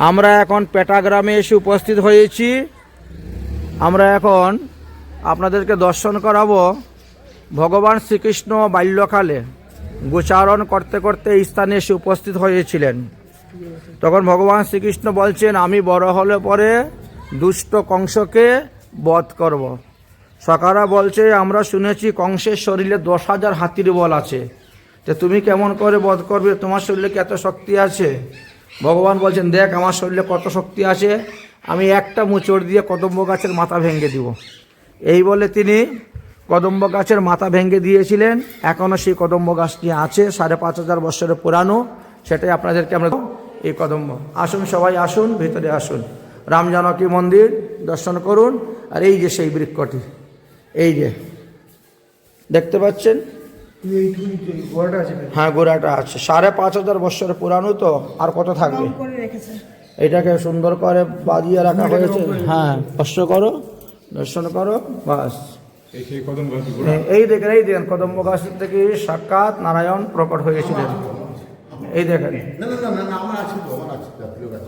আমরা এখন পেটা গ্রামে এসে উপস্থিত হয়েছি। আমরা এখন আপনাদেরকে দর্শন করাবো ভগবান শ্রীকৃষ্ণ বাল্যকালে গোচারণ করতে করতে এই স্থানে এসে উপস্থিত হয়েছিলেন। তখন ভগবান শ্রীকৃষ্ণ বলছেন, আমি বড় হলে পরে দুষ্ট কংসকে বধ করব। সখারা বলছে, আমরা শুনেছি কংসের শরীরে 10,000 হাতির বল আছে, তো তুমি কেমন করে বধ করবে? তোমার শরীরে কি এত শক্তি আছে? ভগবান বলছেন, দেখ আমার শরীরে কত শক্তি আছে, আমি একটা মোচড় দিয়ে কদম্ব গাছের মাথা ভেঙে দিব। এই বলে তিনি কদম্ব গাছের মাথা ভেঙে দিয়েছিলেন। এখনও সেই কদম্ব গাছটি আছে, 5,500 বছরের পুরানো। সেটাই আপনাদেরকে আমরা এই কদম্ব। আসুন সবাই আসুন, ভিতরে আসুন, রাম জানকী মন্দির দর্শন করুন। আর এই যে সেই বৃক্ষটি, এই যে দেখতে পাচ্ছেন, হ্যাঁ গোড়াটা আছে, 5,500 বছরের পুরানো। তো আর কত থাকবে? এটাকে সুন্দর করে বাঁধিয়ে রাখা হয়েছে। হ্যাঁ, স্পর্শ করো, দর্শন করো, বাস। এই দেখেন কদম্ব গাছ থেকে সাক্ষাৎ নারায়ণ প্রকট হয়েছিলেন। এই দেখেন,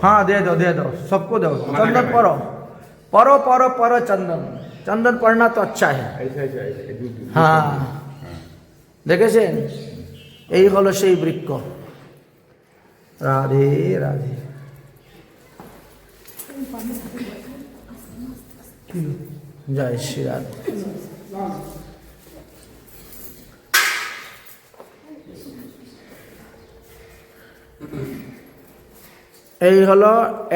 हाँ दे दो सबको दो। चंदन परो परो परो परो चंदन, चंदन पड़ना तो अच्छा है। हाँ দেখেছেন, এই হলো সেই বৃক্ষ। রাধে রাধে। জয় শ্রী রাধে। এই হলো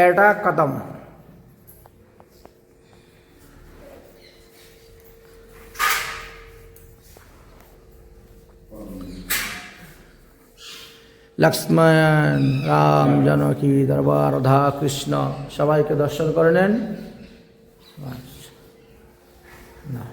এটা কদম। লক্ষ্মণ, রাম জানকী দরবার, রাধা কৃষ্ণ সবাইকে দর্শন করে নেন। না